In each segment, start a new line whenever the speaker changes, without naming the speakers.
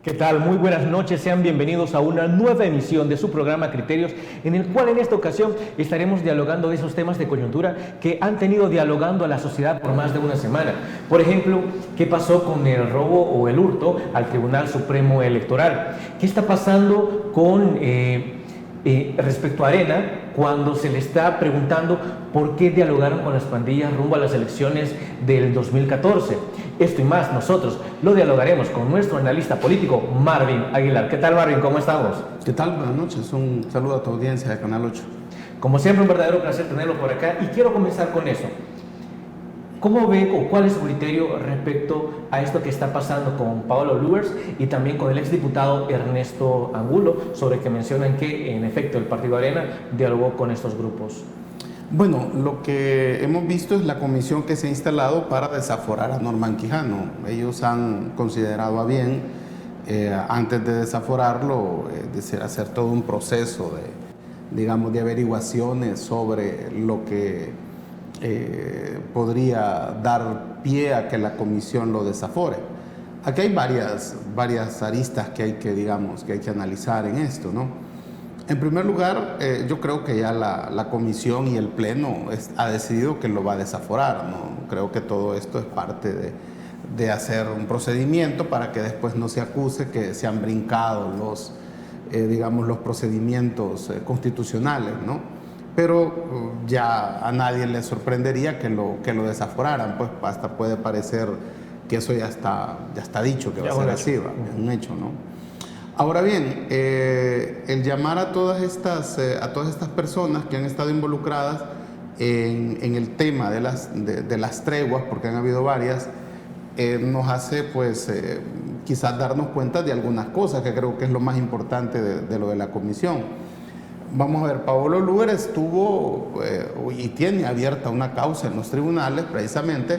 ¿Qué tal? Muy buenas noches, sean bienvenidos a una nueva emisión de su programa Criterios, en el cual en esta ocasión estaremos dialogando de esos temas de coyuntura que han tenido dialogando a la sociedad por más de una semana. Por ejemplo, ¿qué pasó con el robo o el hurto al Tribunal Supremo Electoral? ¿Qué está pasando con respecto a Arena cuando se le está preguntando por qué dialogaron con las pandillas rumbo a las elecciones del 2014? Esto y más nosotros lo dialogaremos con nuestro analista político Marvin Aguilar. ¿Qué tal, Marvin? ¿Cómo estamos?
¿Qué tal? Buenas noches. Un saludo a tu audiencia de Canal 8.
Como siempre, un verdadero placer tenerlo por acá y quiero comenzar con eso. ¿Cómo ve o cuál es su criterio respecto a esto que está pasando con Paolo Luers y también con el exdiputado Ernesto Angulo, sobre que mencionan que en efecto el Partido Arena dialogó con estos grupos?
Bueno, lo que hemos visto es la comisión que se ha instalado para desaforar a Norman Quijano. Ellos han considerado a bien, antes de desaforarlo, hacer todo un proceso de averiguaciones sobre lo que podría dar pie a que la comisión lo desafore. Aquí hay varias aristas que hay que analizar en esto, ¿no? En primer lugar, yo creo que ya la comisión y el pleno ha decidido que lo va a desaforar, ¿no? Creo que todo esto es parte de hacer un procedimiento para que después no se acuse que se han brincado los procedimientos constitucionales, ¿no? Pero ya a nadie le sorprendería que lo desaforaran, pues hasta puede parecer que eso ya está dicho, que va a ser así, ¿va? Es un hecho, ¿no? Ahora bien, el llamar a todas estas personas que han estado involucradas en el tema de las treguas, porque han habido varias, nos hace quizás darnos cuenta de algunas cosas, que creo que es lo más importante de lo de la comisión. Vamos a ver, Paolo Luers estuvo y tiene abierta una causa en los tribunales precisamente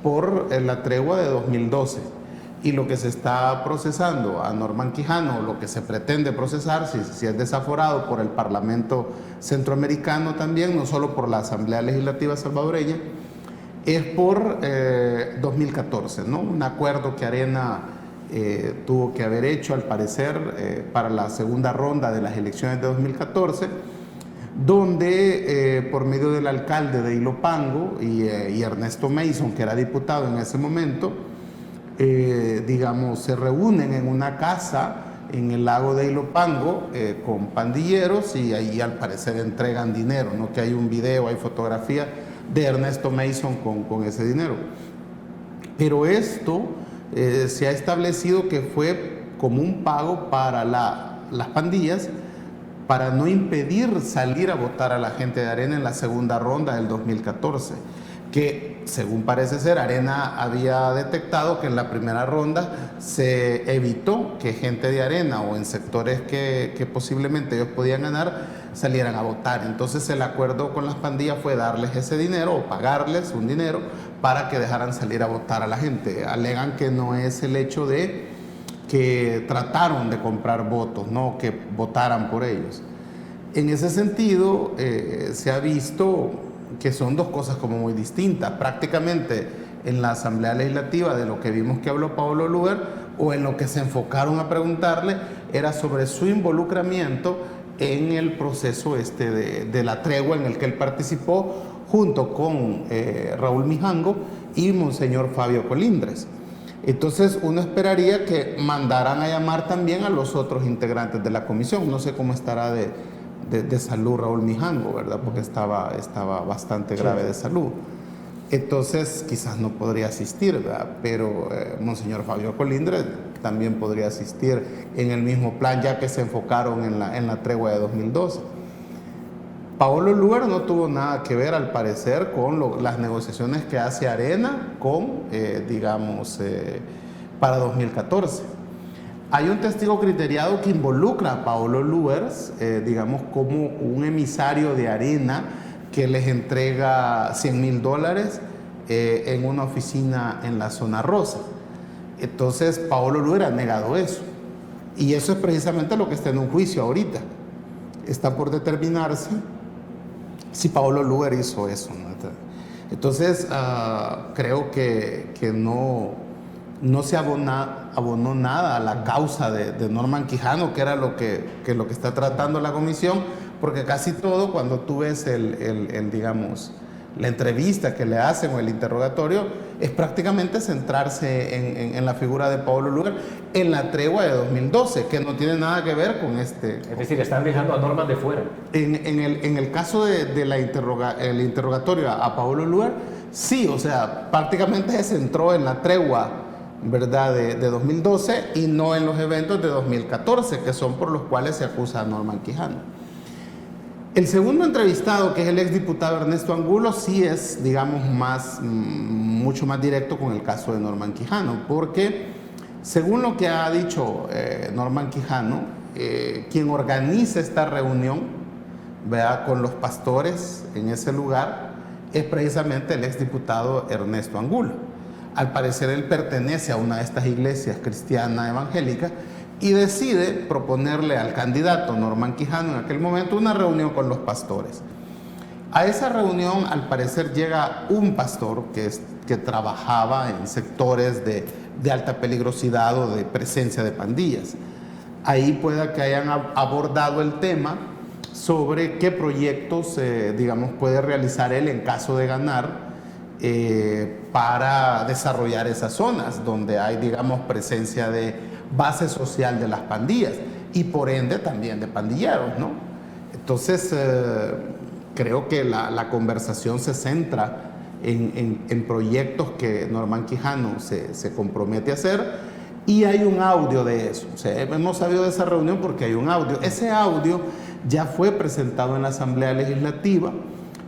por la tregua de 2012. Y lo que se está procesando a Norman Quijano, lo que se pretende procesar, si es desaforado por el Parlamento Centroamericano también, no solo por la Asamblea Legislativa salvadoreña, es por 2014, ¿no? Un acuerdo que Arena tuvo que haber hecho, al parecer, para la segunda ronda de las elecciones de 2014, donde por medio del alcalde de Ilopango y Ernesto Mason, que era diputado en ese momento, se reúnen en una casa en el lago de Ilopango con pandilleros y ahí al parecer entregan dinero, ¿no? Que hay un video, hay fotografía de Ernesto Mason con ese dinero. Pero esto se ha establecido que fue como un pago para las pandillas para no impedir salir a votar a la gente de Arena en la segunda ronda del 2014. Que según parece ser, Arena había detectado que en la primera ronda se evitó que gente de Arena o en sectores que posiblemente ellos podían ganar salieran a votar. Entonces el acuerdo con las pandillas fue darles ese dinero o pagarles un dinero para que dejaran salir a votar a la gente. Alegan que no es el hecho de que trataron de comprar votos, no que votaran por ellos. En ese sentido, se ha visto que son dos cosas como muy distintas. Prácticamente en la Asamblea Legislativa de lo que vimos que habló Paolo Luers o en lo que se enfocaron a preguntarle era sobre su involucramiento en el proceso de la tregua en el que él participó junto con Raúl Mijango y Monseñor Fabio Colindres. Entonces uno esperaría que mandaran a llamar también a los otros integrantes de la comisión. No sé cómo estará de salud Raúl Mijango, ¿verdad? Porque estaba bastante grave de salud. Entonces quizás no podría asistir, ¿verdad? Pero Monseñor Fabio Colindres también podría asistir en el mismo plan, ya que se enfocaron en la tregua de 2012. Paolo Luers no tuvo nada que ver, al parecer, con las negociaciones que hace Arena con, para 2014. Hay un testigo criteriado que involucra a Paolo Luers, como un emisario de Arena que les entrega $100,000 en una oficina en la zona rosa. Entonces, Paolo Luers ha negado eso. Y eso es precisamente lo que está en un juicio ahorita. Está por determinarse si Paolo Luers hizo eso, ¿no? Entonces, creo que no no se abonó nada a la causa de Norman Quijano, que era lo que está tratando la comisión, porque casi todo, cuando tú ves digamos, la entrevista que le hacen o el interrogatorio, es prácticamente centrarse en la figura de Pablo Lugar en la tregua de 2012, que no tiene nada que ver con este.
Es decir, están dejando a Norman de fuera.
En el caso el interrogatorio a Pablo Lugar, sí, o sea, prácticamente se centró en la tregua, ¿verdad?, de 2012 y no en los eventos de 2014, que son por los cuales se acusa a Norman Quijano. El segundo entrevistado, que es el exdiputado Ernesto Angulo, sí es, digamos, mucho más directo con el caso de Norman Quijano, porque según lo que ha dicho Norman Quijano, quien organiza esta reunión, ¿verdad?, con los pastores en ese lugar, es precisamente el exdiputado Ernesto Angulo. Al parecer él pertenece a una de estas iglesias cristianas evangélicas y decide proponerle al candidato Norman Quijano en aquel momento una reunión con los pastores. A esa reunión, al parecer, llega un pastor que trabajaba en sectores de alta peligrosidad o de presencia de pandillas. Ahí pueda que hayan abordado el tema sobre qué proyectos, digamos, puede realizar él en caso de ganar para desarrollar esas zonas donde hay, digamos, presencia de base social de las pandillas y por ende también de pandilleros, ¿no? Entonces, creo que la conversación se centra en proyectos que Norman Quijano se compromete a hacer, y hay un audio de eso. O sea, hemos sabido de esa reunión porque hay un audio. Ese audio ya fue presentado en la Asamblea Legislativa.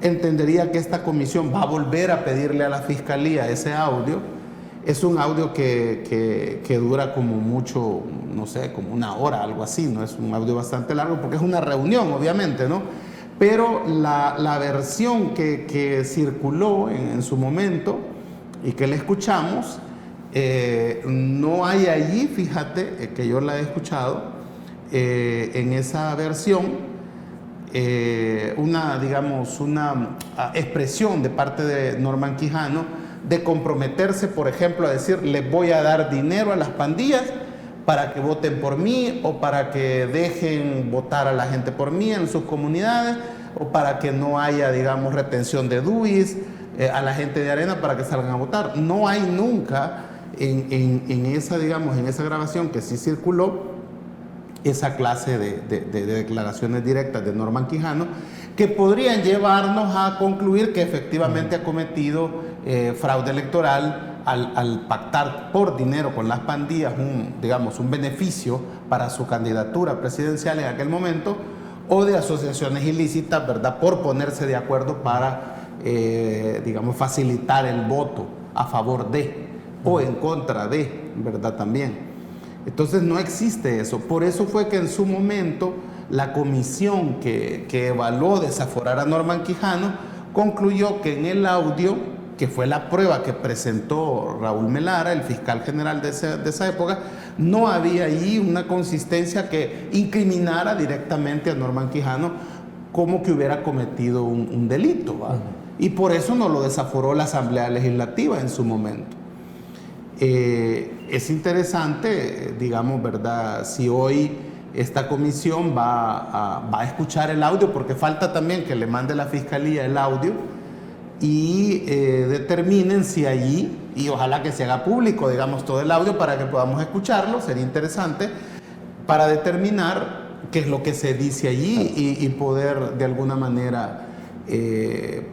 Entendería que esta comisión va a volver a pedirle a la Fiscalía ese audio. Es un audio que dura como mucho, no sé, como una hora, algo así, ¿no? Es un audio bastante largo porque es una reunión, obviamente, ¿no? Pero la versión que circuló en su momento y que le escuchamos, no hay allí, fíjate, que yo la he escuchado, en esa versión, una expresión de parte de Norman Quijano de comprometerse, por ejemplo, a decir, les voy a dar dinero a las pandillas para que voten por mí, o para que dejen votar a la gente por mí en sus comunidades, o para que no haya, digamos, retención de DUIs a la gente de Arena para que salgan a votar. No hay nunca en esa, digamos, en esa grabación que sí circuló, esa clase de declaraciones directas de Norman Quijano, que podrían llevarnos a concluir que efectivamente ha cometido fraude electoral al pactar por dinero con las pandillas un beneficio para su candidatura presidencial en aquel momento, o de asociaciones ilícitas, ¿verdad?, por ponerse de acuerdo para, facilitar el voto a favor de o en contra de, ¿verdad?, también. Entonces no existe eso. Por eso fue que en su momento la comisión que evaluó desaforar a Norman Quijano concluyó que en el audio, que fue la prueba que presentó Raúl Melara, el fiscal general de esa época, no había allí una consistencia que incriminara directamente a Norman Quijano como que hubiera cometido un delito, ¿va? Y por eso no lo desaforó la Asamblea Legislativa en su momento. Es interesante, digamos, ¿verdad?, si hoy esta comisión va a escuchar el audio, porque falta también que le mande la Fiscalía el audio y determinen si allí, y ojalá que se haga público, digamos, todo el audio para que podamos escucharlo, sería interesante, para determinar qué es lo que se dice allí y poder de alguna manera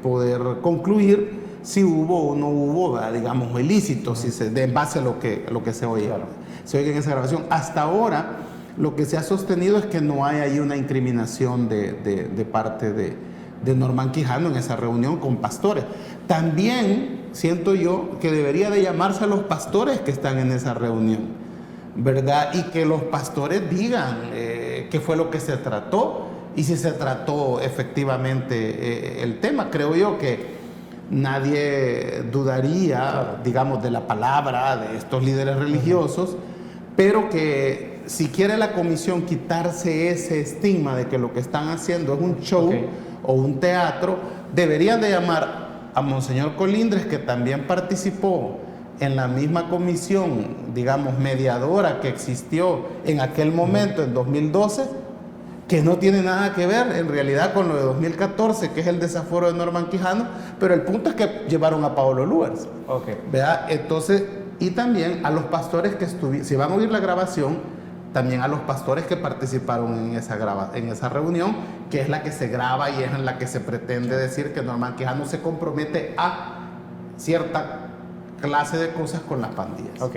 poder concluir si hubo o no hubo, digamos, ilícitos, en base a lo que se oye, claro, se oye en esa grabación. Hasta ahora, lo que se ha sostenido es que no hay ahí una incriminación de parte de Norman Quijano en esa reunión con pastores. También siento yo que debería de llamarse a los pastores que están en esa reunión, ¿verdad? Y que los pastores digan qué fue lo que se trató y si se trató efectivamente el tema. Creo yo que nadie dudaría, claro, digamos, de la palabra de estos líderes religiosos, pero que si quiere la comisión quitarse ese estigma de que lo que están haciendo es un show o un teatro, deberían de llamar a Monseñor Colindres, que también participó en la misma comisión, digamos, mediadora que existió en aquel momento, en 2012, que no tiene nada que ver en realidad con lo de 2014, que es el desaforo de Norman Quijano, pero el punto es que llevaron a Paolo Luers.
Okay.
¿Vea? Entonces, y también a los pastores que estuvieron, si van a oír la grabación, también a los pastores que participaron en esa reunión, que es la que se graba y es en la que se pretende decir que Norman Quijano se compromete a cierta clase de cosas con las pandillas.
Ok.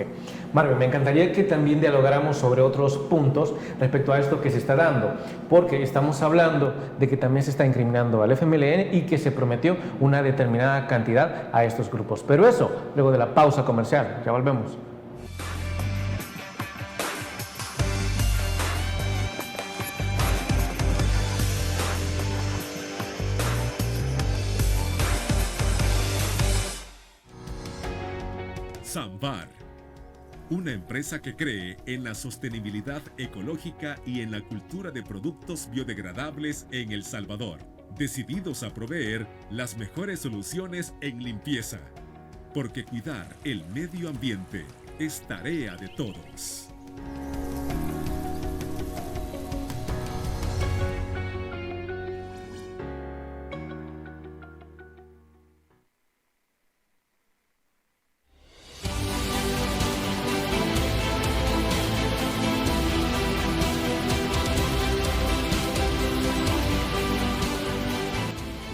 Marvin, me encantaría que también dialogáramos sobre otros puntos respecto a esto que se está dando, porque estamos hablando de que también se está incriminando al FMLN y que se prometió una determinada cantidad a estos grupos. Pero eso, luego de la pausa comercial. Ya volvemos.
Samvar, una empresa que cree en la sostenibilidad ecológica y en la cultura de productos biodegradables en El Salvador, decididos a proveer las mejores soluciones en limpieza, porque cuidar el medio ambiente es tarea de todos.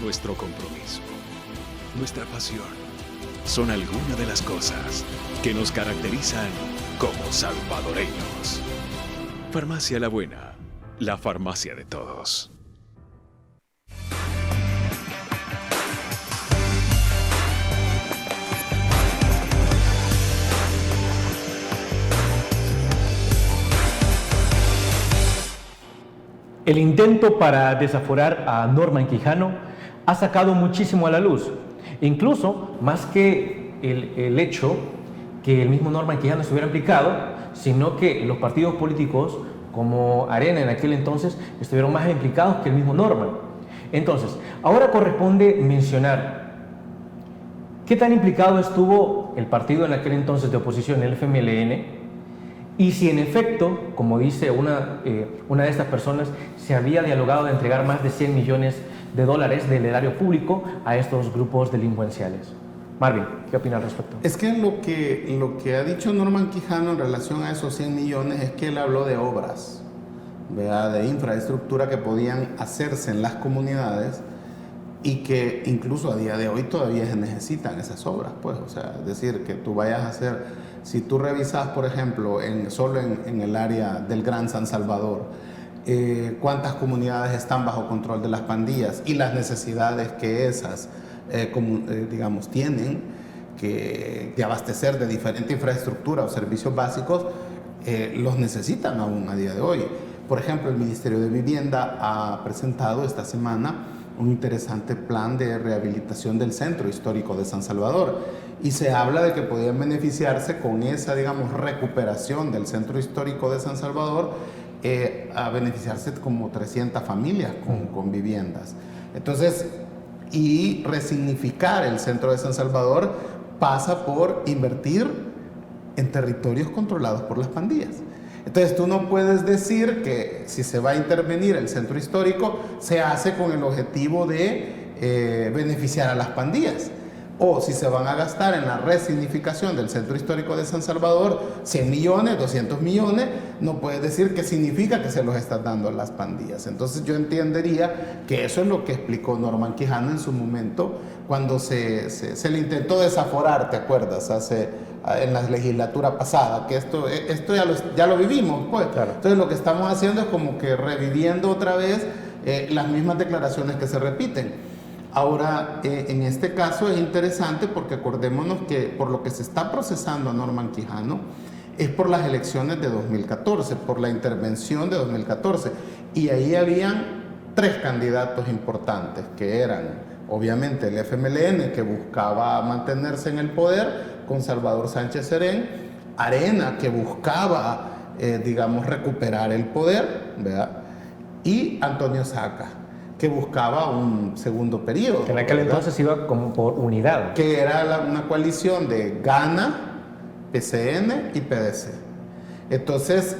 Nuestro compromiso, nuestra pasión, son algunas de las cosas que nos caracterizan como salvadoreños. Farmacia La Buena, la farmacia de todos.
El intento para desaforar a Norman Quijano ha sacado muchísimo a la luz, incluso más que el hecho que el mismo Norman Quijano estuviera implicado, sino que los partidos políticos como Arena en aquel entonces estuvieron más implicados que el mismo Norman. Entonces, ahora corresponde mencionar qué tan implicado estuvo el partido en aquel entonces de oposición, el FMLN, y si en efecto, como dice una de estas personas, se había dialogado de entregar más de $100 millones del erario público a estos grupos delincuenciales. Marvin, ¿qué opina al respecto?
Es que lo que ha dicho Norman Quijano en relación a esos 100 millones es que él habló de obras, ¿verdad? De infraestructura que podían hacerse en las comunidades y que incluso a día de hoy todavía se necesitan esas obras, pues, o sea, es decir, que tú vayas a hacer, si tú revisas, por ejemplo, solo en el área del Gran San Salvador, cuántas comunidades están bajo control de las pandillas y las necesidades que esas, digamos, tienen de abastecer de diferente infraestructura o servicios básicos, los necesitan aún a día de hoy. Por ejemplo, el Ministerio de Vivienda ha presentado esta semana un interesante plan de rehabilitación del centro histórico de San Salvador y se habla de que podían beneficiarse con esa, digamos, recuperación del centro histórico de San Salvador, a beneficiarse como 300 familias con viviendas. Entonces, y resignificar el centro de San Salvador pasa por invertir en territorios controlados por las pandillas. Entonces tú no puedes decir que si se va a intervenir el centro histórico se hace con el objetivo de beneficiar a las pandillas. O si se van a gastar en la resignificación del centro histórico de San Salvador 100 millones, 200 millones, no puedes decir que significa que se los estás dando a las pandillas. Entonces yo entendería que eso es lo que explicó Norman Quijano en su momento cuando se le intentó desaforar, ¿te acuerdas? En la legislatura pasada, que esto ya lo vivimos, pues.
Claro.
Entonces lo que estamos haciendo es como que reviviendo otra vez las mismas declaraciones que se repiten. Ahora, en este caso es interesante porque acordémonos que por lo que se está procesando a Norman Quijano es por las elecciones de 2014, por la intervención de 2014. Y ahí habían 3 candidatos importantes, que eran obviamente el FMLN, que buscaba mantenerse en el poder, con Salvador Sánchez Serén, Arena, que buscaba, digamos, recuperar el poder, ¿verdad? Y Antonio Saca, que buscaba un segundo periodo.
Que en aquel entonces iba como por unidad.
Que era una coalición de Gana, PCN y PDC. Entonces,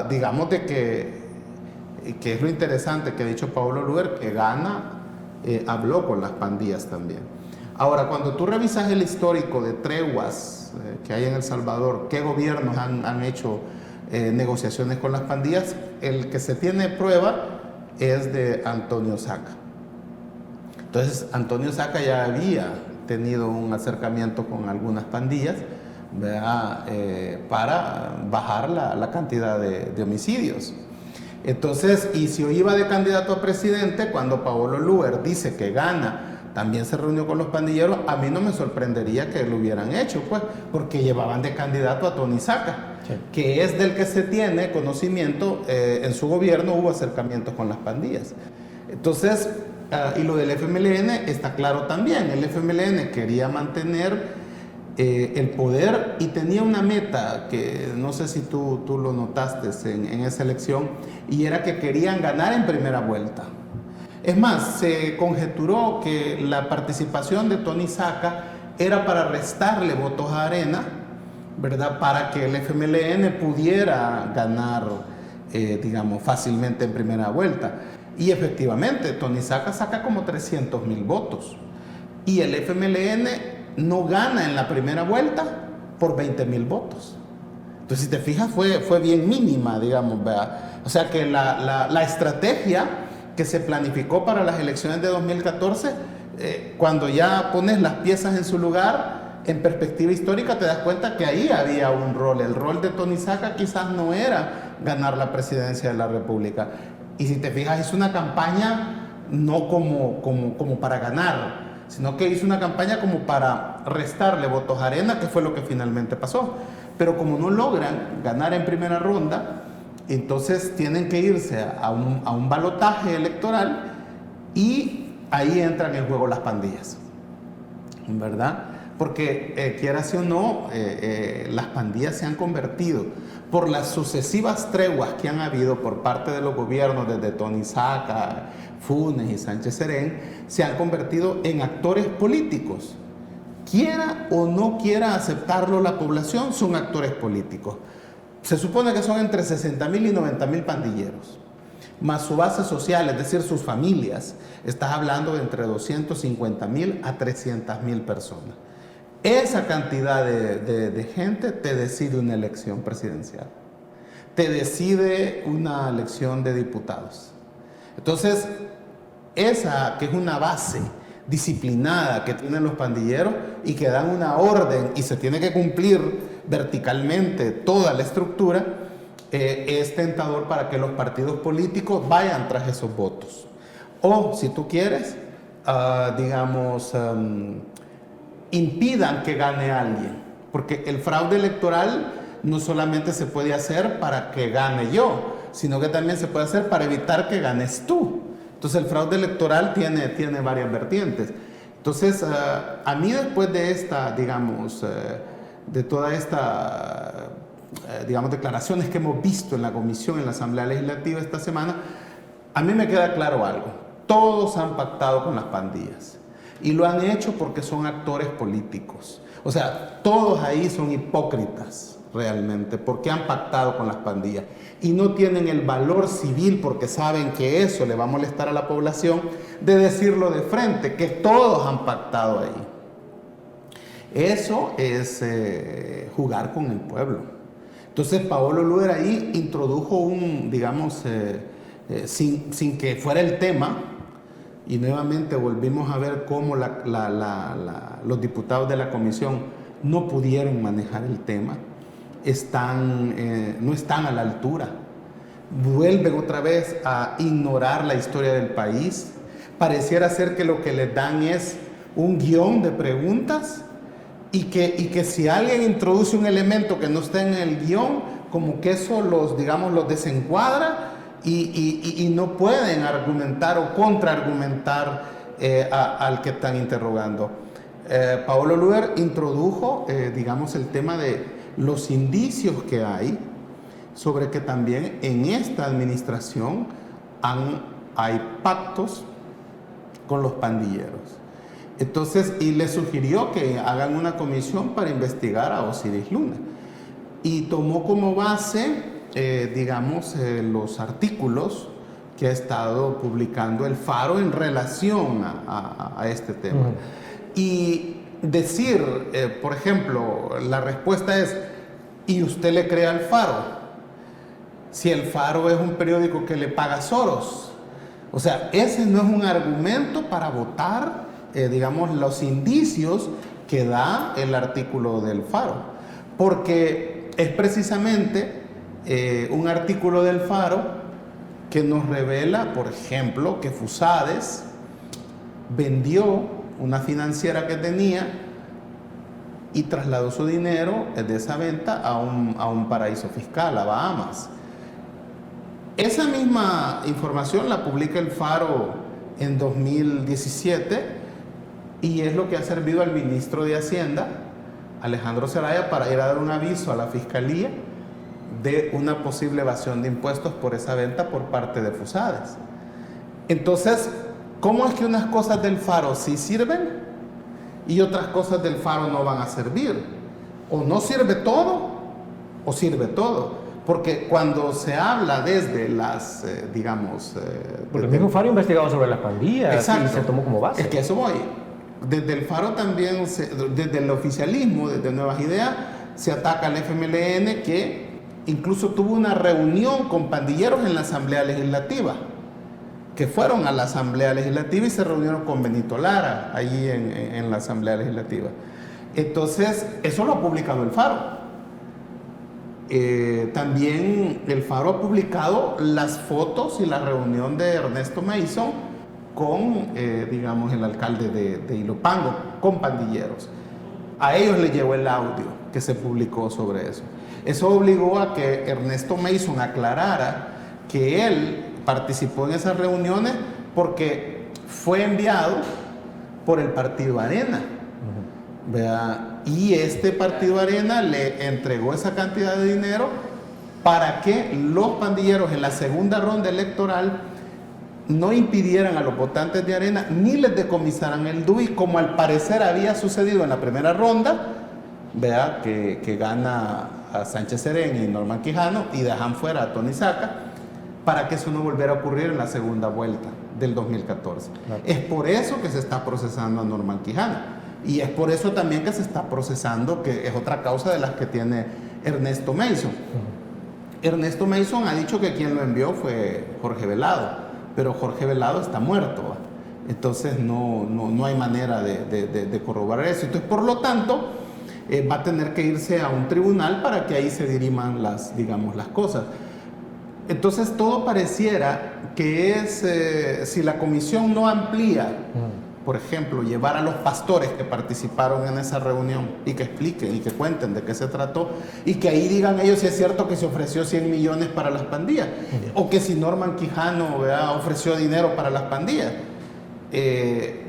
digamos de que es lo interesante que ha dicho Paolo Luer, que Gana habló con las pandillas también. Ahora, cuando tú revisas el histórico de treguas que hay en El Salvador, qué gobiernos han hecho negociaciones con las pandillas, el que se tiene prueba es de Antonio Saca. Entonces, Antonio Saca ya había tenido un acercamiento con algunas pandillas, ¿verdad? Para bajar la cantidad de homicidios. Entonces, y si iba de candidato a presidente, cuando Paolo Luer dice que Gana también se reunió con los pandilleros, a mí no me sorprendería que lo hubieran hecho, pues, porque llevaban de candidato a Tony Saca, sí, que es del que se tiene conocimiento, en su gobierno hubo acercamientos con las pandillas. Entonces, y lo del FMLN está claro también, el FMLN quería mantener el poder y tenía una meta que no sé si tú lo notaste en esa elección, y era que querían ganar en primera vuelta. Es más, se conjeturó que la participación de Tony Saca era para restarle votos a Arena, ¿verdad? Para que el FMLN pudiera ganar, digamos, fácilmente en primera vuelta. Y efectivamente, Tony Saca saca como 300,000 votos. Y el FMLN no gana en la primera vuelta por 20,000 votos. Entonces, si te fijas, fue bien mínima, digamos, ¿verdad? O sea que la estrategia que se planificó para las elecciones de 2014, cuando ya pones las piezas en su lugar, en perspectiva histórica, te das cuenta que ahí había un rol. El rol de Tony Saca quizás no era ganar la presidencia de la República. Y si te fijas, hizo una campaña no como para ganar, sino que hizo una campaña como para restarle votos a Arena, que fue lo que finalmente pasó. Pero como no logran ganar en primera ronda, entonces tienen que irse a un balotaje electoral, y ahí entran en juego las pandillas, ¿verdad? Porque quieras o no, las pandillas se han convertido, por las sucesivas treguas que han habido por parte de los gobiernos, desde Tony Saca, Funes y Sánchez Serén, se han convertido en actores políticos. Quiera o no quiera aceptarlo la población, son actores políticos. Se supone que son entre 60,000 y 90,000 pandilleros, más su base social, es decir, sus familias. Estás hablando de entre 250,000 a 300,000 personas. Esa cantidad de gente te decide una elección presidencial, te decide una elección de diputados. Entonces, esa que es una base disciplinada que tienen los pandilleros y que dan una orden y se tiene que cumplir verticalmente toda la estructura, es tentador para que los partidos políticos vayan tras esos votos. O, si tú quieres, impidan que gane alguien. Porque el fraude electoral no solamente se puede hacer para que gane yo, sino que también se puede hacer para evitar que ganes tú. Entonces el fraude electoral tiene varias vertientes. Entonces, a mí después de esta, digamos, de toda esta, digamos, declaraciones que hemos visto en la comisión, en la Asamblea Legislativa esta semana, a mí me queda claro algo. Todos han pactado con las pandillas y lo han hecho porque son actores políticos. O sea, todos ahí son hipócritas realmente porque han pactado con las pandillas y no tienen el valor civil, porque saben que eso le va a molestar a la población, de decirlo de frente, que todos han pactado ahí. Eso es jugar con el pueblo. Entonces Paolo Luer ahí introdujo un, digamos, sin que fuera el tema, y nuevamente volvimos a ver cómo los diputados de la comisión no pudieron manejar el tema, no están a la altura, vuelven otra vez a ignorar la historia del país. Pareciera ser que lo que les dan es un guión de preguntas y que si alguien introduce un elemento que no está en el guión, como que eso los desencuadra y no pueden argumentar o contraargumentar al que están interrogando. Paolo Luer introdujo, digamos, el tema de los indicios que hay sobre que también en esta administración hay pactos con los pandilleros. Entonces, y le sugirió que hagan una comisión para investigar a Osiris Luna. Y tomó como base, digamos, los artículos que ha estado publicando el Faro en relación a este tema. Y decir, por ejemplo, la respuesta es, ¿y usted le cree al Faro? Si el Faro es un periódico que le paga Soros. O sea, ese no es un argumento para votar, digamos, los indicios que da el artículo del Faro. Porque es precisamente un artículo del Faro que nos revela, por ejemplo, que Fusades vendió una financiera que tenía y trasladó su dinero de esa venta a un paraíso fiscal, a Bahamas. Esa misma información la publica el Faro en 2017 y es lo que ha servido al ministro de Hacienda, Alejandro Zelaya, para ir a dar un aviso a la Fiscalía de una posible evasión de impuestos por esa venta por parte de Fusades. Entonces, ¿cómo es que unas cosas del Faro sí sirven y otras cosas del Faro no van a servir? O no sirve todo, o sirve todo. Porque cuando se habla desde las, digamos...
Porque el mismo Faro investigaba sobre las pandillas.
Exacto.
Y se tomó como base.
Es que eso voy. Desde el Faro también, desde el oficialismo, desde Nuevas Ideas, se ataca al FMLN, que incluso tuvo una reunión con pandilleros en la Asamblea Legislativa, que fueron a la Asamblea Legislativa y se reunieron con Benito Lara, allí en la Asamblea Legislativa. Entonces, eso lo ha publicado el Faro. También el Faro ha publicado las fotos y la reunión de Ernesto Mason con, digamos, el alcalde de Ilopango, con pandilleros. A ellos les llegó el audio que se publicó sobre eso. Eso obligó a que Ernesto Mason aclarara que él participó en esas reuniones porque fue enviado por el Partido Arena. ¿Verdad? Y este Partido Arena le entregó esa cantidad de dinero para que los pandilleros en la segunda ronda electoral no impidieran a los votantes de Arena ni les decomisaran el DUI, como al parecer había sucedido en la primera ronda, ¿verdad? Que gana a Sánchez Serén y Norman Quijano y dejan fuera a Tony Saca, para que eso no volviera a ocurrir en la segunda vuelta del 2014. Claro. Es por eso que se está procesando a Norman Quijano. Y es por eso también que se está procesando, que es otra causa de las que tiene Ernesto Mason. Ernesto Mason ha dicho que quien lo envió fue Jorge Velado, pero Jorge Velado está muerto. Entonces no hay manera de corroborar eso. Entonces, por lo tanto, va a tener que irse a un tribunal para que ahí se diriman digamos, las cosas. Entonces, todo pareciera que es, si la comisión no amplía, por ejemplo, llevar a los pastores que participaron en esa reunión y que expliquen y que cuenten de qué se trató y que ahí digan ellos si es cierto que se ofreció 100 millones para las pandillas o que si Norman Quijano, ¿verdad?, ofreció dinero para las pandillas.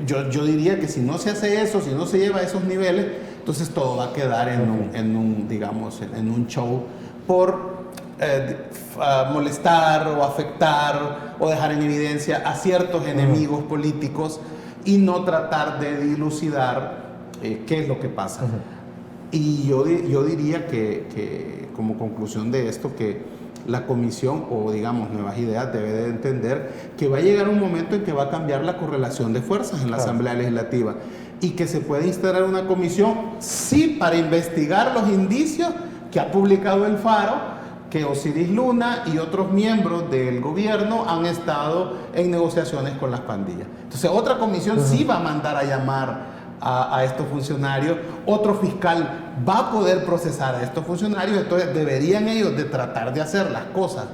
Yo diría que si no se hace eso, si no se lleva a esos niveles, entonces todo va a quedar en un show por molestar o afectar o dejar en evidencia a ciertos enemigos políticos y no tratar de dilucidar qué es lo que pasa. Y yo diría que como conclusión de esto, que la comisión o digamos Nuevas Ideas debe de entender que va a llegar un momento en que va a cambiar la correlación de fuerzas en la Asamblea Legislativa y que se puede instalar una comisión, sí, para investigar los indicios que ha publicado el Faro, que Osiris Luna y otros miembros del gobierno han estado en negociaciones con las pandillas. Entonces, otra comisión sí va a mandar a llamar a estos funcionarios, otro fiscal va a poder procesar a estos funcionarios, entonces deberían ellos de tratar de hacer las cosas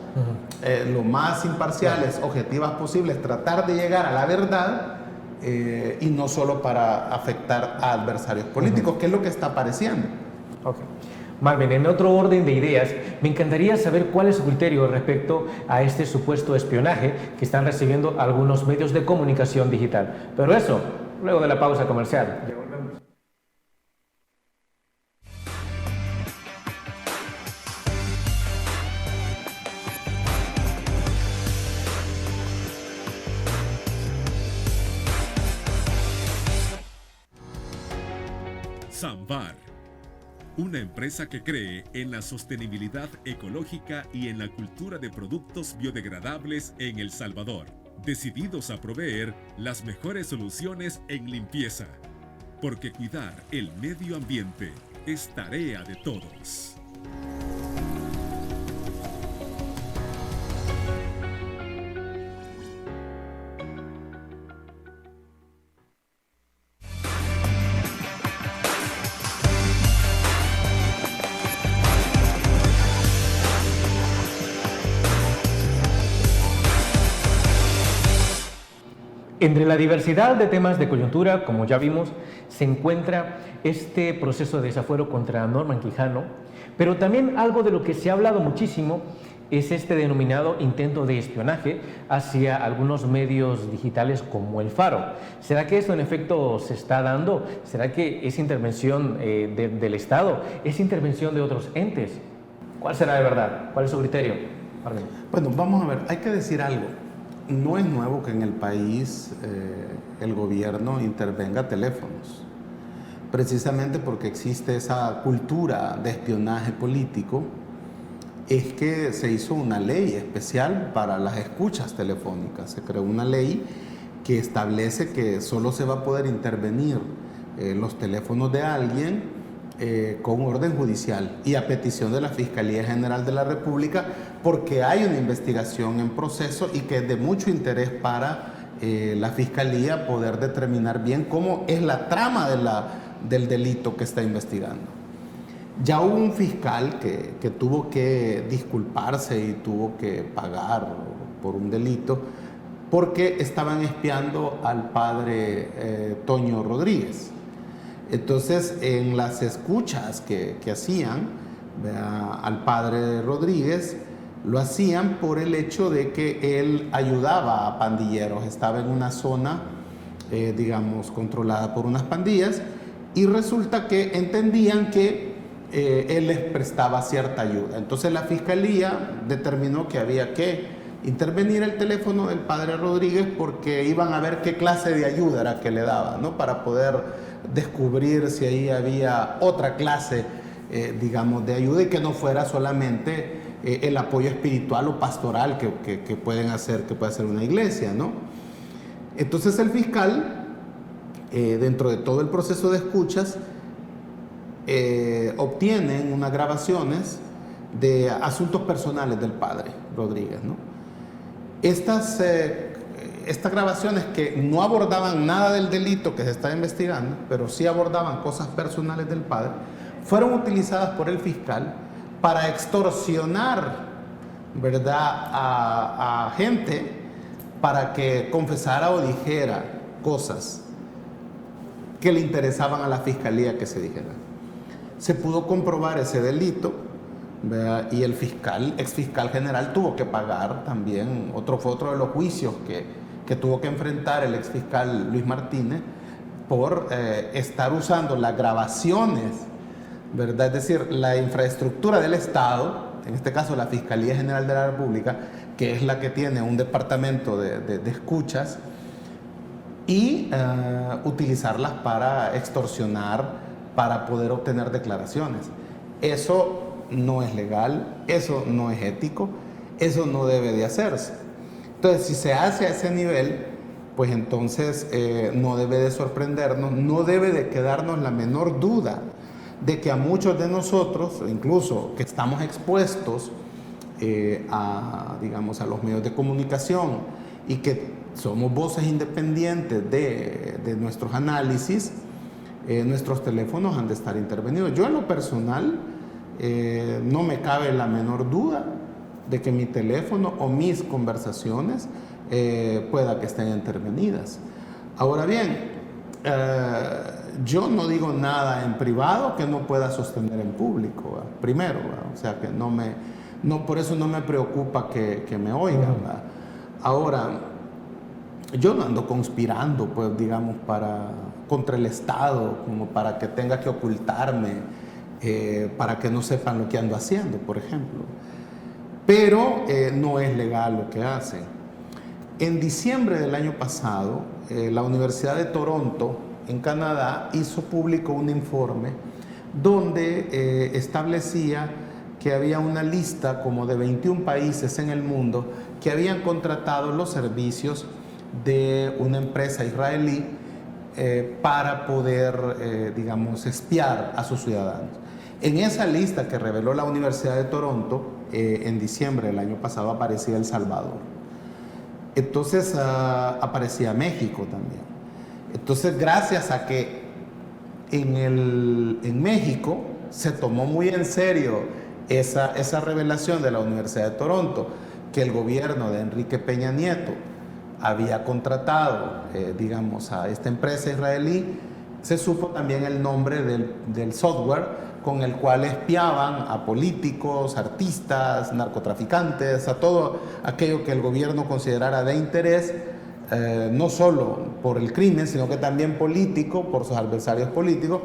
lo más imparciales, objetivas posibles, tratar de llegar a la verdad y no solo para afectar a adversarios políticos, que es lo que está apareciendo.
Okay. Marvin, en otro orden de ideas, me encantaría saber cuál es su criterio respecto a este supuesto espionaje que están recibiendo algunos medios de comunicación digital. Pero eso, luego de la pausa comercial. Ya volvemos.
Samvar, una empresa que cree en la sostenibilidad ecológica y en la cultura de productos biodegradables en El Salvador, decididos a proveer las mejores soluciones en limpieza, porque cuidar el medio ambiente es tarea de todos.
Entre la diversidad de temas de coyuntura, como ya vimos, se encuentra este proceso de desafuero contra Norman Quijano, pero también algo de lo que se ha hablado muchísimo es este denominado intento de espionaje hacia algunos medios digitales como El Faro. ¿Será que esto en efecto se está dando? ¿Será que es intervención del Estado? ¿Es intervención de otros entes? ¿Cuál será de verdad? ¿Cuál es su criterio? Marlene.
Bueno, vamos a ver, hay que decir algo. No es nuevo que en el país el gobierno intervenga teléfonos, precisamente porque existe esa cultura de espionaje político. Es que se hizo una ley especial para las escuchas telefónicas, se creó una ley que establece que solo se va a poder intervenir los teléfonos de alguien con orden judicial y a petición de la Fiscalía General de la República, porque hay una investigación en proceso y que es de mucho interés para la Fiscalía poder determinar bien cómo es la trama del delito que está investigando. Ya hubo un fiscal que tuvo que disculparse y tuvo que pagar por un delito porque estaban espiando al padre Toño Rodríguez. Entonces, en las escuchas que hacían al padre Rodríguez, lo hacían por el hecho de que él ayudaba a pandilleros, estaba en una zona, digamos, controlada por unas pandillas, y resulta que entendían que él les prestaba cierta ayuda. Entonces la Fiscalía determinó que había que intervenir el teléfono del padre Rodríguez porque iban a ver qué clase de ayuda era que le daba, ¿no? Para poder descubrir si ahí había otra clase, digamos, de ayuda y que no fuera solamente el apoyo espiritual o pastoral que puede hacer una iglesia, ¿no? Entonces el fiscal, dentro de todo el proceso de escuchas, obtienen unas grabaciones de asuntos personales del padre Rodríguez, ¿no? Estas grabaciones que no abordaban nada del delito que se está investigando, pero sí abordaban cosas personales del padre, fueron utilizadas por el fiscal para extorsionar, ¿verdad?, a gente para que confesara o dijera cosas que le interesaban a la fiscalía que se dijeran. Se pudo comprobar ese delito, ¿verdad? Y el exfiscal general tuvo que pagar también, fue otro de los juicios que tuvo que enfrentar el exfiscal Luis Martínez por estar usando las grabaciones, ¿verdad? Es decir, la infraestructura del Estado, en este caso la Fiscalía General de la República, que es la que tiene un departamento de escuchas, y utilizarlas para extorsionar, para poder obtener declaraciones. Eso no es legal, eso no es ético, eso no debe de hacerse. Entonces, si se hace a ese nivel, pues entonces no debe de sorprendernos, no debe de quedarnos la menor duda de que a muchos de nosotros, incluso que estamos expuestos digamos, a los medios de comunicación y que somos voces independientes de nuestros análisis, nuestros teléfonos han de estar intervenidos. Yo en lo personal no me cabe la menor duda de que mi teléfono o mis conversaciones pueda que estén intervenidas. Ahora bien, yo no digo nada en privado que no pueda sostener en público, ¿verdad? Primero, ¿verdad? O sea que por eso no me preocupa que me oigan, ¿verdad? Ahora, yo no ando conspirando, pues, digamos, contra el Estado, como para que tenga que ocultarme, para que no sepan lo que ando haciendo, por ejemplo. Pero no es legal lo que hacen. En diciembre del año pasado, la Universidad de Toronto en Canadá hizo público un informe donde establecía que había una lista como de 21 países en el mundo que habían contratado los servicios de una empresa israelí para poder, digamos, espiar a sus ciudadanos. En esa lista que reveló la Universidad de Toronto, en diciembre del año pasado aparecía El Salvador. Entonces aparecía México también. Entonces, gracias a que en México se tomó muy en serio esa revelación de la Universidad de Toronto, que el gobierno de Enrique Peña Nieto había contratado, digamos, a esta empresa israelí, se supo también el nombre del software con el cual espiaban a políticos, artistas, narcotraficantes, a todo aquello que el gobierno considerara de interés, no solo por el crimen, sino que también político, por sus adversarios políticos.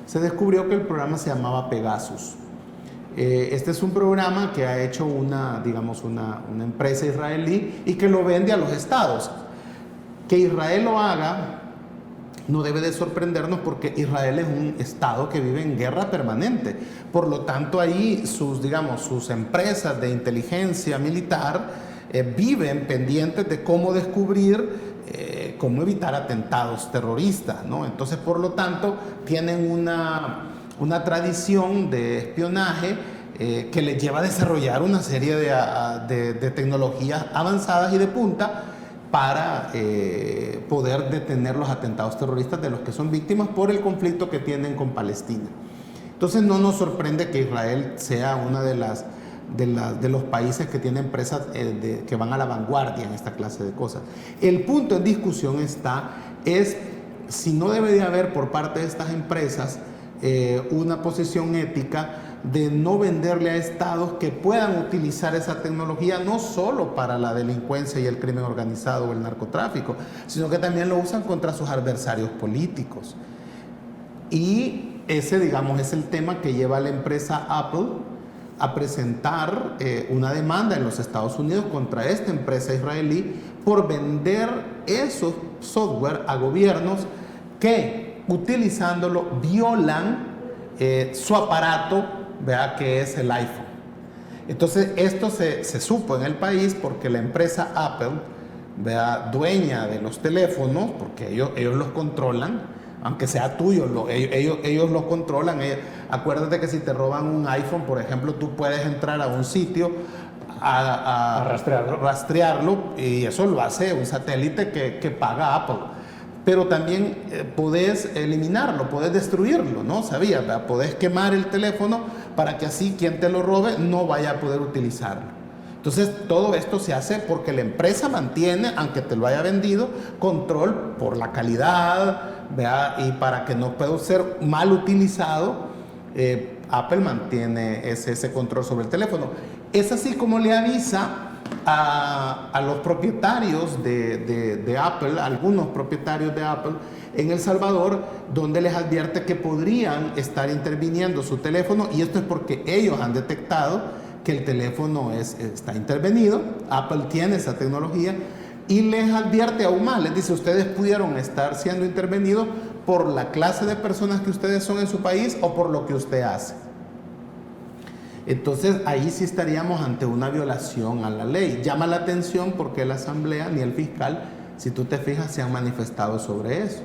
Se descubrió que el programa se llamaba Pegasus. Este es un programa que ha hecho una empresa israelí y que lo vende a los estados. Que Israel lo haga no debe de sorprendernos, porque Israel es un estado que vive en guerra permanente. Por lo tanto, ahí sus empresas de inteligencia militar viven pendientes de cómo descubrir, cómo evitar atentados terroristas, ¿no? Entonces, por lo tanto, tienen una tradición de espionaje que les lleva a desarrollar una serie de tecnologías avanzadas y de punta para poder detener los atentados terroristas de los que son víctimas por el conflicto que tienen con Palestina. Entonces, no nos sorprende que Israel sea una de los países que tiene empresas que van a la vanguardia en esta clase de cosas. El punto en discusión es si no debe de haber por parte de estas empresas una posición ética de no venderle a estados que puedan utilizar esa tecnología no solo para la delincuencia y el crimen organizado o el narcotráfico, sino que también lo usan contra sus adversarios políticos. Y ese, digamos, es el tema que lleva a la empresa Apple a presentar una demanda en los Estados Unidos contra esta empresa israelí por vender esos software a gobiernos que, utilizándolo, violan su aparato, ¿verdad?, que es el iPhone. Entonces, esto se supo en el país porque la empresa Apple, ¿verdad?, dueña de los teléfonos, porque ellos los controlan, aunque sea tuyo, ellos los controlan. Acuérdate que si te roban un iPhone, por ejemplo, tú puedes entrar a un sitio a rastrearlo, y eso lo hace un satélite que paga Apple. Pero también podés eliminarlo, podés destruirlo, ¿no? ¿Sabías? ¿Verdad? Podés quemar el teléfono para que así quien te lo robe no vaya a poder utilizarlo. Entonces, todo esto se hace porque la empresa mantiene, aunque te lo haya vendido, control por la calidad, ¿verdad? Y para que no pueda ser mal utilizado, Apple mantiene ese control sobre el teléfono. Es así como le avisa a los propietarios de Apple, algunos propietarios de Apple en El Salvador, donde les advierte que podrían estar interviniendo su teléfono, y esto es porque ellos han detectado que el teléfono está intervenido. Apple tiene esa tecnología y les advierte aún más, les dice: ustedes pudieron estar siendo intervenidos por la clase de personas que ustedes son en su país o por lo que usted hace. Entonces, ahí sí estaríamos ante una violación a la ley. Llama la atención porque la Asamblea ni el fiscal, si tú te fijas, se han manifestado sobre eso.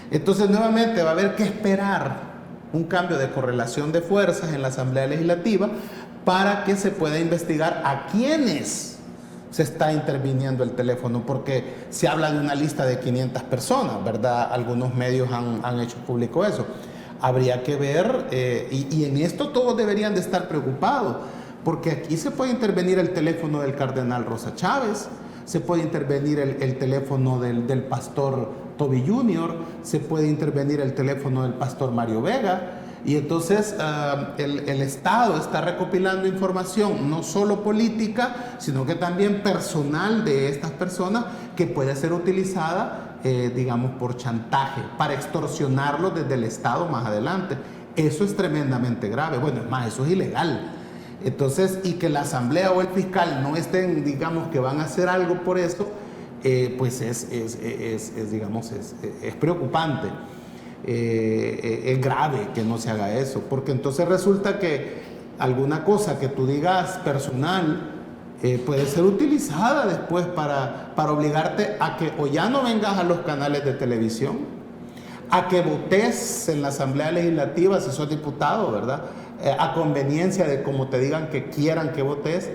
Entonces, nuevamente va a haber que esperar un cambio de correlación de fuerzas en la Asamblea Legislativa para que se pueda investigar a quiénes se está interviniendo el teléfono, porque se habla de una lista de 500 personas, ¿verdad? Algunos medios han hecho público eso. Habría que ver, y en esto todos deberían de estar preocupados, porque aquí se puede intervenir el teléfono del cardenal Rosa Chávez, se puede intervenir el teléfono del pastor Toby Jr., se puede intervenir el teléfono del pastor Mario Vega, y entonces el Estado está recopilando información no solo política, sino que también personal de estas personas, que puede ser utilizada digamos, por chantaje, para extorsionarlos desde el Estado más adelante. Eso es tremendamente grave. Bueno, es más, eso es ilegal. Entonces, y que la Asamblea o el fiscal no estén, digamos, que van a hacer algo por eso, pues es preocupante. es grave que no se haga eso, porque entonces resulta que alguna cosa que tú digas personal puede ser utilizada después para obligarte a que o ya no vengas a los canales de televisión, a que votes en la Asamblea Legislativa si sos diputado, ¿verdad? A conveniencia de como te digan que quieran que votes,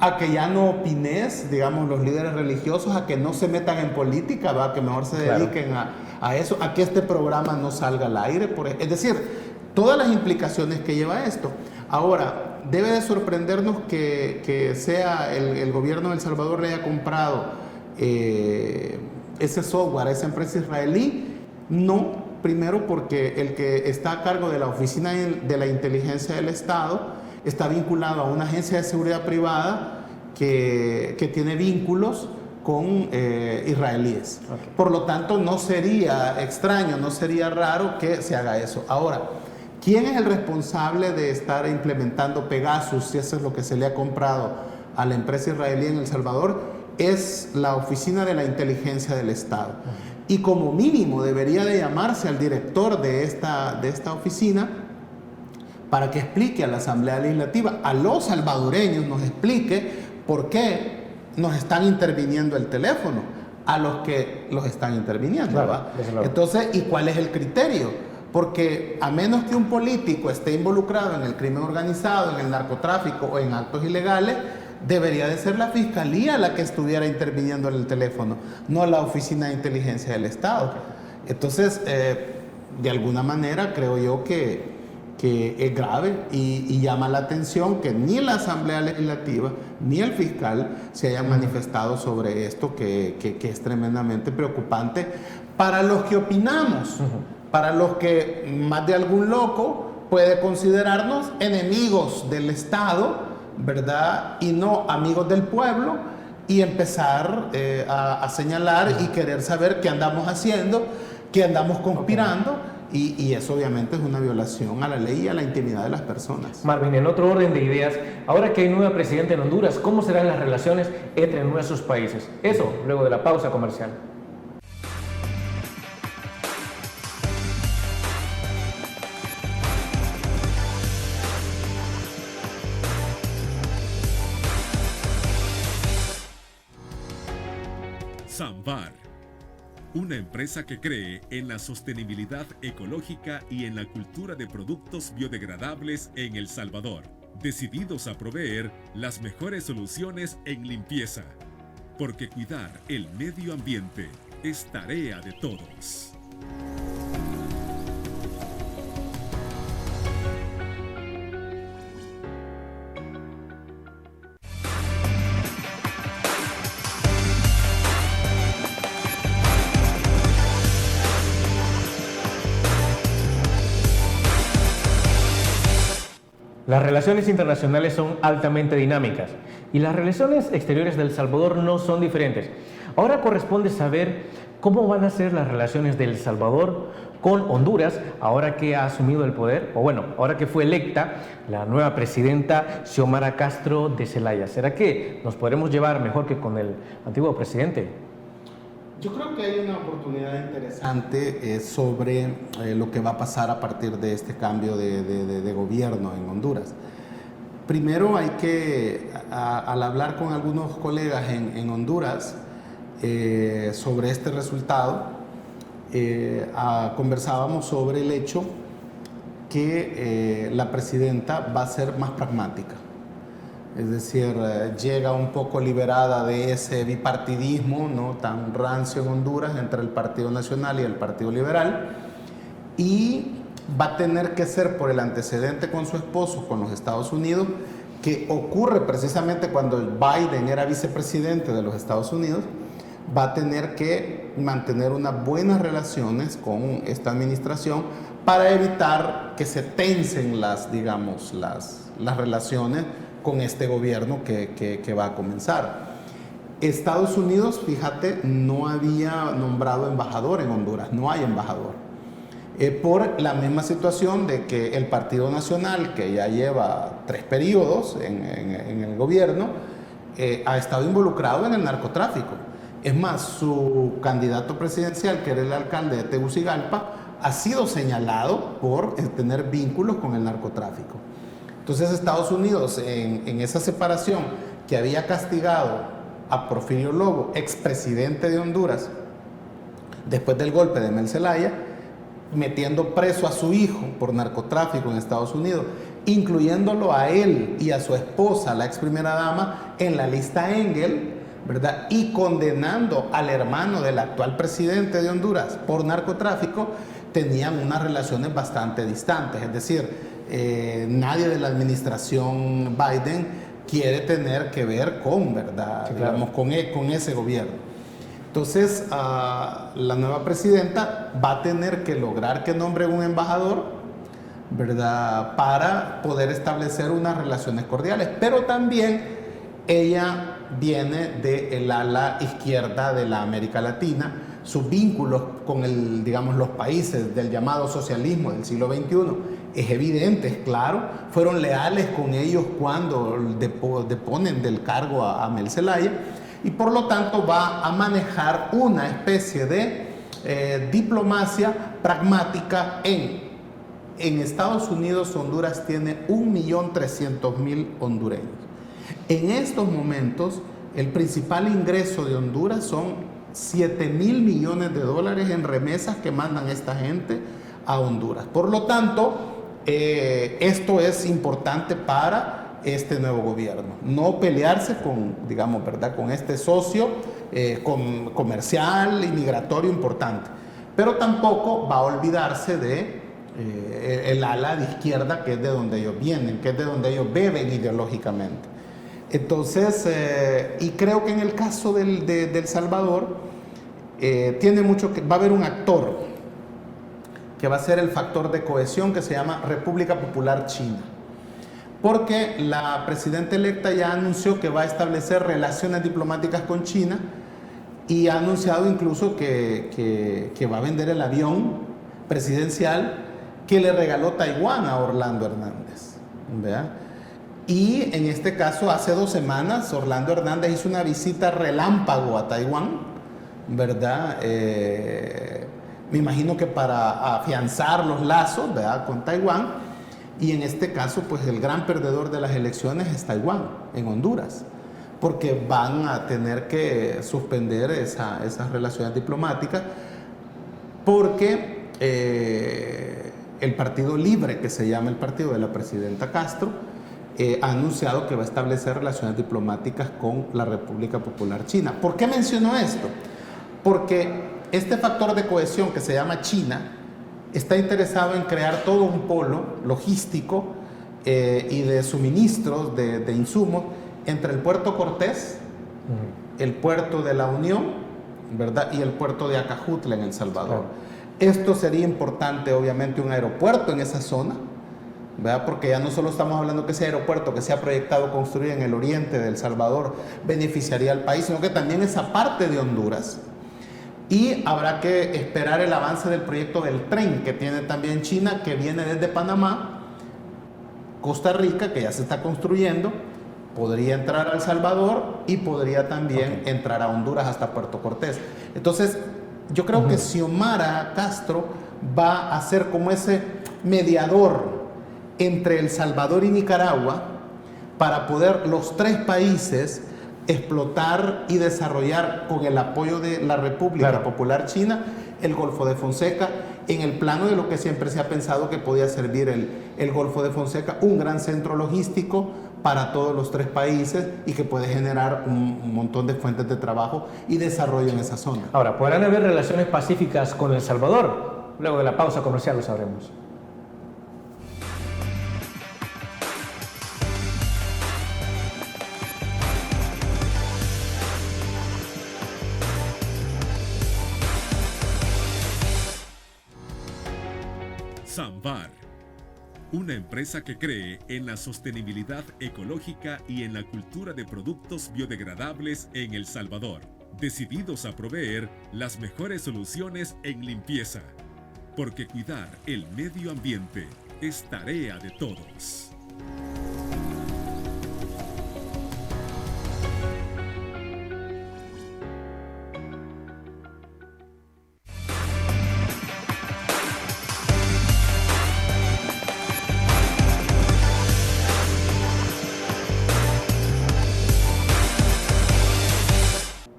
a que ya no opines, digamos, los líderes religiosos, a que no se metan en política, ¿verdad? Que mejor se dediquen a eso, a que este programa no salga al aire. Es decir, todas las implicaciones que lleva esto. Ahora, debe de sorprendernos que sea el gobierno de El Salvador le haya comprado ese software a esa empresa israelí. No, primero porque el que está a cargo de la Oficina de la Inteligencia del Estado está vinculado a una agencia de seguridad privada que tiene vínculos con israelíes. Okay. Por lo tanto, no sería extraño, no sería raro que se haga eso. Ahora, ¿quién es el responsable de estar implementando Pegasus, si eso es lo que se le ha comprado a la empresa israelí en El Salvador? Es la Oficina de la Inteligencia del Estado. Y como mínimo debería de llamarse al director de esta oficina para que explique a la Asamblea Legislativa, a los salvadoreños, nos explique por qué nos están interviniendo el teléfono, a los que los están interviniendo. Claro, entonces, ¿y cuál es el criterio? Porque a menos que un político esté involucrado en el crimen organizado, en el narcotráfico o en actos ilegales, debería de ser la Fiscalía la que estuviera interviniendo en el teléfono, no la Oficina de Inteligencia del Estado. Okay. Entonces, de alguna manera creo yo que es grave y llama la atención que ni la Asamblea Legislativa ni el fiscal se hayan manifestado sobre esto, que es tremendamente preocupante para los que opinamos, para los que más de algún loco puede considerarnos enemigos del Estado, ¿verdad? Y no amigos del pueblo, y empezar a señalar y querer saber qué andamos haciendo, qué andamos conspirando. Okay. Y eso obviamente es una violación a la ley y a la intimidad de las personas.
Marvin, en otro orden de ideas, ahora que hay nueva presidenta en Honduras, ¿cómo serán las relaciones entre nuestros países? Eso, luego de la pausa comercial.
Sambar, una empresa que cree en la sostenibilidad ecológica y en la cultura de productos biodegradables en El Salvador, decididos a proveer las mejores soluciones en limpieza, porque cuidar el medio ambiente es tarea de todos.
Las relaciones internacionales son altamente dinámicas y las relaciones exteriores de El Salvador no son diferentes. Ahora corresponde saber cómo van a ser las relaciones de El Salvador con Honduras ahora que ha asumido el poder, o bueno, ahora que fue electa la nueva presidenta Xiomara Castro de Zelaya. ¿Será que nos podremos llevar mejor que con el antiguo presidente?
Yo creo que hay una oportunidad interesante sobre lo que va a pasar a partir de este cambio de gobierno en Honduras. Primero hay que, al hablar con algunos colegas en Honduras sobre este resultado, conversábamos sobre el hecho que la presidenta va a ser más pragmática. Es decir, llega un poco liberada de ese bipartidismo, ¿no?, tan rancio en Honduras entre el Partido Nacional y el Partido Liberal, y va a tener que ser por el antecedente con su esposo, con los Estados Unidos, que ocurre precisamente cuando Biden era vicepresidente de los Estados Unidos. Va a tener que mantener unas buenas relaciones con esta administración para evitar que se tensen las relaciones con este gobierno que va a comenzar. Estados Unidos, fíjate, no había nombrado embajador en Honduras, no hay embajador. Por la misma situación de que el Partido Nacional, que ya lleva 3 periodos en el gobierno, ha estado involucrado en el narcotráfico. Es más, su candidato presidencial, que era el alcalde de Tegucigalpa, ha sido señalado por tener vínculos con el narcotráfico. Entonces Estados Unidos, en esa separación que había castigado a Porfirio Lobo, expresidente de Honduras, después del golpe de Mel Zelaya, metiendo preso a su hijo por narcotráfico en Estados Unidos, incluyéndolo a él y a su esposa, la ex primera dama, en la lista Engel, ¿verdad? Y condenando al hermano del actual presidente de Honduras por narcotráfico, tenían unas relaciones bastante distantes. Es decir, nadie de la administración Biden quiere tener que ver con, ¿verdad?
Sí, claro.
Digamos, con ese gobierno. Entonces, la nueva presidenta va a tener que lograr que nombre un embajador, ¿verdad? Para poder establecer unas relaciones cordiales. Pero también ella viene del ala izquierda de la América Latina. Sus vínculos con digamos, los países del llamado socialismo del siglo XXI es evidente, es claro. Fueron leales con ellos cuando deponen del cargo a Mel Zelaya. Y por lo tanto va a manejar una especie de diplomacia pragmática en Estados Unidos. Honduras tiene 1.300.000 hondureños. En estos momentos, el principal ingreso de Honduras son 7.000 millones de dólares en remesas que mandan esta gente a Honduras. Por lo tanto, esto es importante para este nuevo gobierno. No pelearse con, digamos, ¿verdad?, con este socio comercial y migratorio importante. Pero tampoco va a olvidarse de el ala de izquierda, que es de donde ellos vienen, que es de donde ellos beben ideológicamente. Entonces, y creo que en el caso de Salvador, tiene mucho que... Va a haber un actor que va a ser el factor de cohesión, que se llama República Popular China. Porque la presidenta electa ya anunció que va a establecer relaciones diplomáticas con China y ha anunciado incluso que va a vender el avión presidencial que le regaló Taiwán a Orlando Hernández, ¿verdad? Y en este caso, hace 2 semanas, Orlando Hernández hizo una visita relámpago a Taiwán, ¿verdad? Me imagino que para afianzar los lazos, ¿verdad?, con Taiwán. Y en este caso, pues el gran perdedor de las elecciones es Taiwán, en Honduras, porque van a tener que suspender esas relaciones diplomáticas, porque el Partido Libre, que se llama el partido de la presidenta Castro, ha anunciado que va a establecer relaciones diplomáticas con la República Popular China. ¿Por qué menciono esto? Porque este factor de cohesión que se llama China está interesado en crear todo un polo logístico y de suministros de insumos entre el puerto Cortés, el puerto de la Unión, ¿verdad?, y el puerto de Acajutla en El Salvador. Esto sería importante, obviamente, un aeropuerto en esa zona, ¿verdad?, porque ya no solo estamos hablando que ese aeropuerto que se ha proyectado construir en el oriente de El Salvador beneficiaría al país, sino que también esa parte de Honduras. Y habrá que esperar el avance del proyecto del tren que tiene también China, que viene desde Panamá, Costa Rica, que ya se está construyendo, podría entrar a El Salvador y podría también entrar a Honduras hasta Puerto Cortés. Entonces, yo creo que Xiomara Castro va a ser como ese mediador entre El Salvador y Nicaragua para poder los 3 países explotar y desarrollar con el apoyo de la República Popular China el Golfo de Fonseca, en el plano de lo que siempre se ha pensado que podía servir el Golfo de Fonseca, un gran centro logístico para todos los 3 países y que puede generar un montón de fuentes de trabajo y desarrollo en esa zona.
Ahora, ¿podrán haber relaciones pacíficas con El Salvador? Luego de la pausa comercial lo sabremos.
Sambar, una empresa que cree en la sostenibilidad ecológica y en la cultura de productos biodegradables en El Salvador, decididos a proveer las mejores soluciones en limpieza, porque cuidar el medio ambiente es tarea de todos.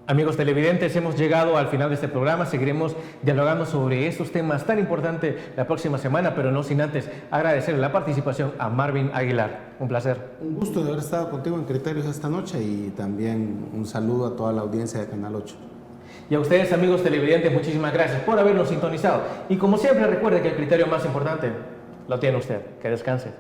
Amigos televidentes, hemos llegado al final de este programa. Seguiremos dialogando sobre estos temas tan importantes la próxima semana, pero no sin antes agradecerle la participación a Marvin Aguilar. Un placer.
Un gusto de haber estado contigo en Criterios esta noche y también un saludo a toda la audiencia de Canal 8.
Y a ustedes, amigos televidentes, muchísimas gracias por habernos sintonizado. Y como siempre, recuerde que el criterio más importante lo tiene usted. Que descanse.